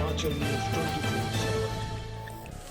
Himachal news 24/7।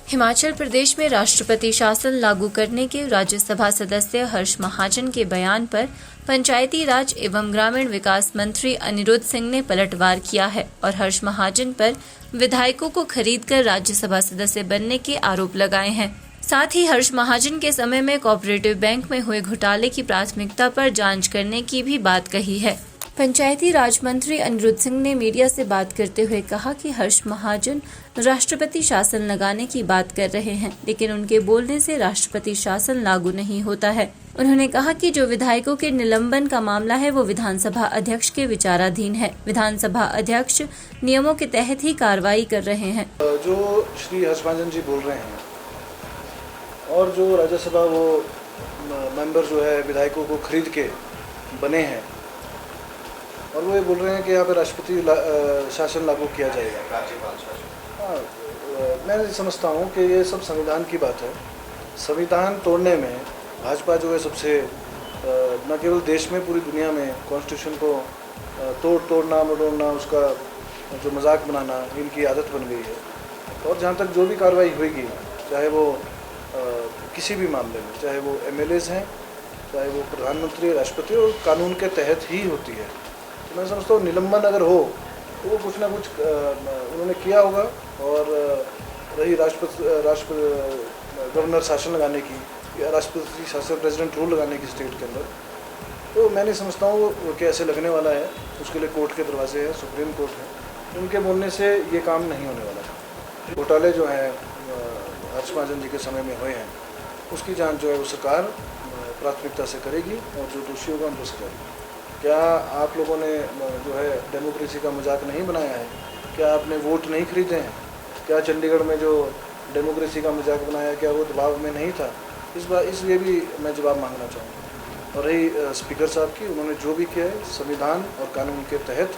Himachal Pradesh में राष्ट्रपति शासन लागू करने के राज्यसभा सदस्य हर्ष महाजन के बयान पर पंचायती राज एवं ग्रामीण विकास मंत्री अनिरुद्ध सिंह ने पलटवार किया है और हर्ष महाजन पर विधायकों को खरीदकर राज्यसभा सदस्य बनने के आरोप लगाए हैं। साथ ही हर्ष महाजन के समय में कोऑपरेटिव बैंक में हुए घोटाले की प्राथमिकता पर जांच करने की भी बात कही है। पंचायती राज मंत्री अनिरुद्ध सिंह ने मीडिया से बात करते हुए कहा कि हर्ष महाजन राष्ट्रपति शासन लगाने की बात कर रहे हैं, लेकिन उनके बोलने से राष्ट्रपति शासन लागू नहीं होता है। उन्होंने कहा कि जो विधायकों के निलंबन का मामला है वो विधानसभा अध्यक्ष के विचाराधीन है। विधानसभा अध्यक्ष नियमों के तहत ही कार्रवाई कर रहे हैं। जो श्री हर्ष महाजन जी बोल रहे हैं और जो राज्यसभा वो मेंबर जो है विधायकों को खरीद के बने हैं और वो ये बोल रहे हैं कि यहाँ पे राष्ट्रपति शासन लागू किया जाएगा। हाँ, मैं समझता हूँ कि ये सब संविधान की बात है। संविधान तोड़ने में भाजपा जो है सबसे न केवल देश में पूरी दुनिया में कॉन्स्टिट्यूशन को तोड़ना मरोड़ना, उसका जो मजाक बनाना इनकी आदत बन गई है। और जहाँ तक जो भी कार्रवाई होगी, चाहे वो किसी भी मामले में, चाहे वो एमएलएज हैं, चाहे वो प्रधानमंत्री राष्ट्रपति, और कानून के तहत ही होती है। तो मैं समझता हूँ निलंबन अगर हो तो वो कुछ ना कुछ उन्होंने किया होगा। और रही गवर्नर शासन लगाने की या राष्ट्रपति शासन प्रेसिडेंट रूल लगाने की स्टेट के अंदर, तो मैं नहीं समझता हूँ कि ऐसे लगने वाला है। उसके लिए कोर्ट के दरवाजे हैं, सुप्रीम कोर्ट है, उनके बोलने से ये काम नहीं होने वाला है। घोटाले जो हैं हर्ष महाजन जी के समय में हुए हैं, उसकी जांच जो है वो सरकार प्राथमिकता से करेगी और जो दोषी होगा उनको सजा देगी। क्या आप लोगों ने जो है डेमोक्रेसी का मजाक नहीं बनाया है? क्या आपने वोट नहीं खरीदे हैं? क्या चंडीगढ़ में जो डेमोक्रेसी का मजाक बनाया, क्या वो दबाव में नहीं था? इसलिए भी मैं जवाब मांगना चाहूँगा। और रही स्पीकर साहब की, उन्होंने जो भी किया है संविधान और कानून के तहत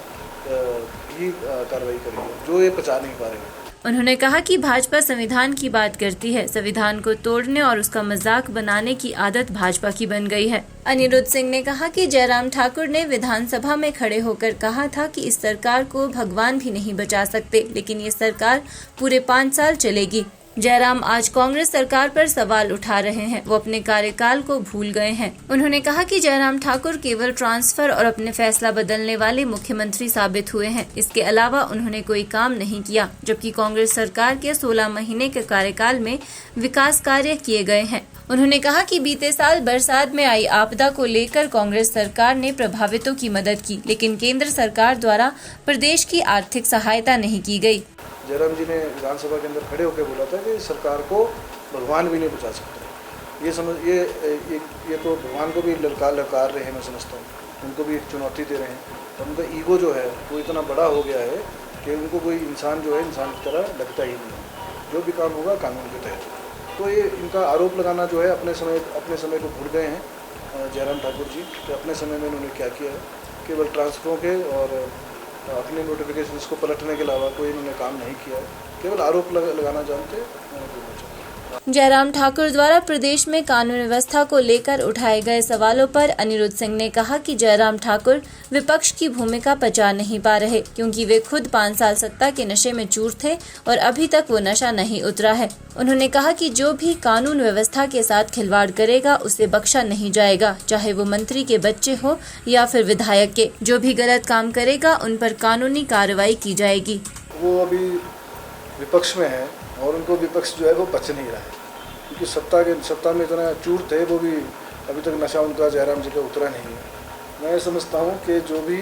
ही कार्रवाई करी है, जो ये पचा नहीं पा रहे हैं। उन्होंने कहा कि भाजपा संविधान की बात करती है, संविधान को तोड़ने और उसका मजाक बनाने की आदत भाजपा की बन गई है। अनिरुद्ध सिंह ने कहा कि जयराम ठाकुर ने विधानसभा में खड़े होकर कहा था कि इस सरकार को भगवान भी नहीं बचा सकते, लेकिन ये सरकार पूरे 5 साल चलेगी। जयराम आज कांग्रेस सरकार पर सवाल उठा रहे हैं, वो अपने कार्यकाल को भूल गए हैं। उन्होंने कहा कि जयराम ठाकुर केवल ट्रांसफर और अपने फैसला बदलने वाले मुख्यमंत्री साबित हुए हैं। इसके अलावा उन्होंने कोई काम नहीं किया, जबकि कांग्रेस सरकार के 16 महीने के कार्यकाल में विकास कार्य किए गए हैं। उन्होंने कहा कि बीते साल बरसात में आई आपदा को लेकर कांग्रेस सरकार ने प्रभावितों की मदद की, लेकिन केंद्र सरकार द्वारा प्रदेश की आर्थिक सहायता नहीं की गई। जयराम जी ने विधानसभा के अंदर खड़े होकर बोला था कि सरकार को भगवान भी नहीं बचा सकते। ये तो भगवान को भी ललकार रहे हैं, मैं समझता हूँ। उनको भी एक चुनौती दे रहे हैं और उनका ईगो जो है वो इतना बड़ा हो गया है कि उनको कोई इंसान जो है इंसान की तरह लगता ही नहीं है। जो भी काम होगा कानून के तहत। तो ये इनका आरोप लगाना जो है अपने समय को भूल गए हैं जयराम ठाकुर जी कि अपने समय में उन्होंने क्या किया है। केवल ट्रांसफरों के और अपने नोटिफिकेशंस को पलटने के अलावा कोई इन्होंने काम नहीं किया है, केवल आरोप लगाना जानते हैं। जयराम ठाकुर द्वारा प्रदेश में कानून व्यवस्था को लेकर उठाए गए सवालों पर अनिरुद्ध सिंह ने कहा कि जयराम ठाकुर विपक्ष की भूमिका पचा नहीं पा रहे, क्योंकि वे खुद 5 साल सत्ता के नशे में चूर थे और अभी तक वो नशा नहीं उतरा है। उन्होंने कहा कि जो भी कानून व्यवस्था के साथ खिलवाड़ करेगा उसे बख्शा नहीं जाएगा, चाहे वो मंत्री के बच्चे हो या फिर विधायक के। जो भी गलत काम करेगा उन पर कानूनी कार्रवाई की जाएगी। वो अभी विपक्ष में है और उनको विपक्ष जो है वो बच नहीं रहा है, क्योंकि सत्ता में इतना चूर थे, वो भी अभी तक नशा उनका जयराम जी का उतरा नहीं है। मैं समझता हूँ कि जो भी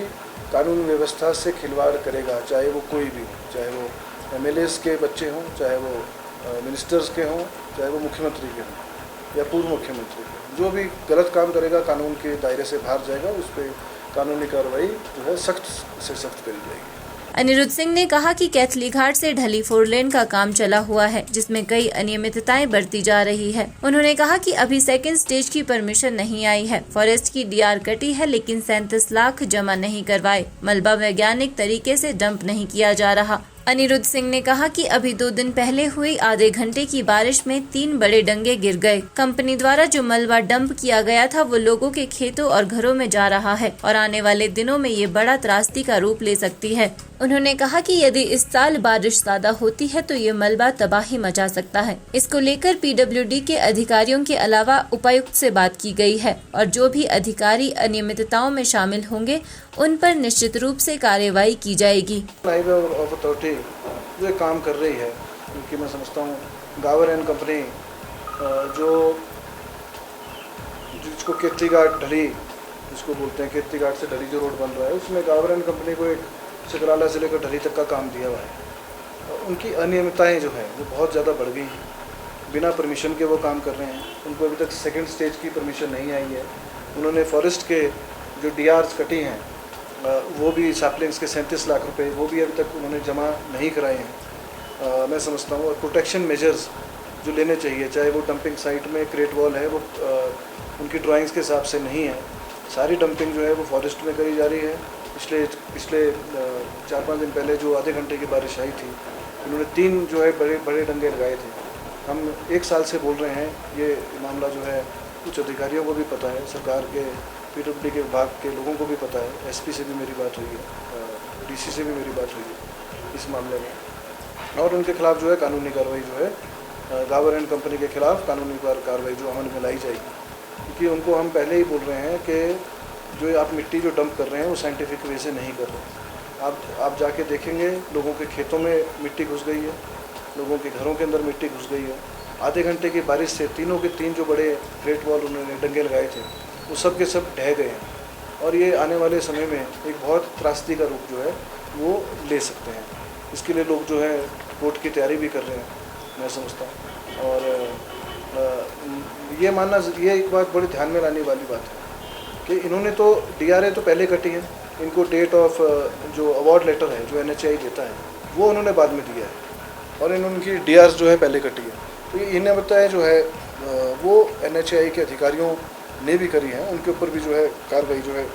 कानून व्यवस्था से खिलवाड़ करेगा, चाहे वो कोई भी हो, चाहे वो एमएलएज के बच्चे हों, चाहे वो मिनिस्टर्स के हों, चाहे वो मुख्यमंत्री के हों या पूर्व मुख्यमंत्री के, जो भी गलत काम करेगा कानून के दायरे से बाहर जाएगा, उस पर कानूनी कार्रवाई जो है सख्त से सख्त करी जाएगी। अनिरुद्ध सिंह ने कहा कि कैथली घाट से ढली 4 लेन का काम चला हुआ है, जिसमें कई अनियमितताएं बरती जा रही है। उन्होंने कहा कि अभी 2nd स्टेज की परमिशन नहीं आई है। फॉरेस्ट की डीआर कटी है, लेकिन 37 लाख जमा नहीं करवाए। मलबा वैज्ञानिक तरीके से डंप नहीं किया जा रहा। अनिरुद्ध सिंह ने कहा कि अभी 2 दिन पहले हुई आधे घंटे की बारिश में 3 बड़े डंगे गिर गए। कंपनी द्वारा जो मलबा डंप किया गया था वो लोगों के खेतों और घरों में जा रहा है और आने वाले दिनों में ये बड़ा त्रासदी का रूप ले सकती है। उन्होंने कहा कि यदि इस साल बारिश ज्यादा होती है तो ये मलबा तबाही मचा सकता है। इसको लेकर पीडब्ल्यूडी के अधिकारियों के अलावा उपायुक्त से बात की गई है और जो भी अधिकारी अनियमितताओं में शामिल होंगे उन पर निश्चित रूप से कार्रवाई की जाएगी। हाईवे अथॉरिटी जो एक काम कर रही है, क्योंकि मैं समझता हूँ गावर एंड कंपनी जिसको कीर्ति घाट ढली जिसको बोलते हैं, कीर्ति घाट से ढली जो रोड बन रहा है उसमें गावर एंड कंपनी को एक सकराला से लेकर ढली तक का काम दिया हुआ है। उनकी अनियमितताएं जो है वो बहुत ज़्यादा बढ़ गई हैं। बिना परमिशन के वो काम कर रहे हैं। उनको अभी तक सेकंड स्टेज की परमिशन नहीं आई है। उन्होंने फॉरेस्ट के जो डीआर्स कटी हैं वो भी सैपलिंग्स के 37 लाख रुपए वो भी अभी तक उन्होंने जमा नहीं कराए हैं। मैं समझता हूँ और प्रोटेक्शन मेजर्स जो लेने चाहिए, चाहे वो डंपिंग साइट में क्रेट वॉल है वो उनकी ड्राइंग्स के हिसाब से नहीं है। सारी डंपिंग जो है वो फॉरेस्ट में करी जा रही है। पिछले 4-5 दिन पहले जो आधे घंटे की बारिश आई थी उन्होंने 3 जो है बड़े डंगे लगाए थे। हम 1 साल से बोल रहे हैं, ये मामला जो है कुछ अधिकारियों को भी पता है, सरकार के पीडब्ल्यूडी के विभाग के लोगों को भी पता है। एसपी से भी मेरी बात हुई है, डीसी से भी मेरी बात हुई है इस मामले में और उनके खिलाफ जो है कानूनी कार्रवाई जो है गावर एंड कंपनी के खिलाफ कानूनी कार्रवाई जो अमल में लाई जाएगी। क्योंकि उनको हम पहले ही बोल रहे हैं कि जो आप मिट्टी जो डंप कर रहे हैं वो साइंटिफिक वे से नहीं कर रहे। आप जाके देखेंगे लोगों के खेतों में मिट्टी घुस गई है, लोगों के घरों के अंदर मिट्टी घुस गई है। आधे घंटे की बारिश से तीनों के 3 जो बड़े ग्रेट वॉल उन्होंने डंगे लगाए थे वो सब के सब ढह गए हैं और ये आने वाले समय में एक बहुत त्रासदी का रूप जो है वो ले सकते हैं। इसके लिए लोग जो है कोर्ट की तैयारी भी कर रहे हैं, मैं समझता हूँ। और ये एक बात बड़ी ध्यान में लाने वाली बात है कि इन्होंने तो डीआरए तो पहले कटी है, इनको डेट ऑफ जो अवार्ड लेटर है जो एनएचआई देता है वो उन्होंने बाद में दिया है और इनकी डीआर जो है पहले कटी है। तो ये इन्हें बताया जो है वो एनएचआई के अधिकारियों ने भी करी है, उनके ऊपर भी जो है कार्रवाई जो है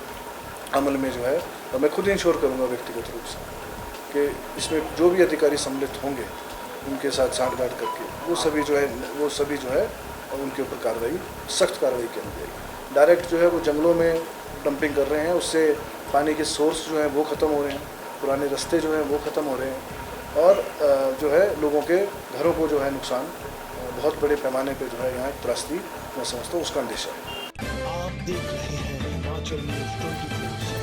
अमल में जो है और मैं खुद इंश्योर करूँगा व्यक्तिगत रूप से कि इसमें जो भी अधिकारी सम्मिलित होंगे उनके साथ सांठगांठ करके वो सभी जो है उनके ऊपर कार्रवाई सख्त कार्रवाई की जाएगी। डायरेक्ट जो है वो जंगलों में डंपिंग कर रहे हैं, उससे पानी के सोर्स जो हैं वो ख़त्म हो रहे हैं, पुराने रास्ते जो हैं वो ख़त्म हो रहे हैं और जो है लोगों के घरों को जो है नुकसान बहुत बड़े पैमाने पे जो है यहाँ त्रासदी मैं समझता हूँ उसका अंदेशा है। आप देख रहे हैं हिमाचल न्यूज़ 24।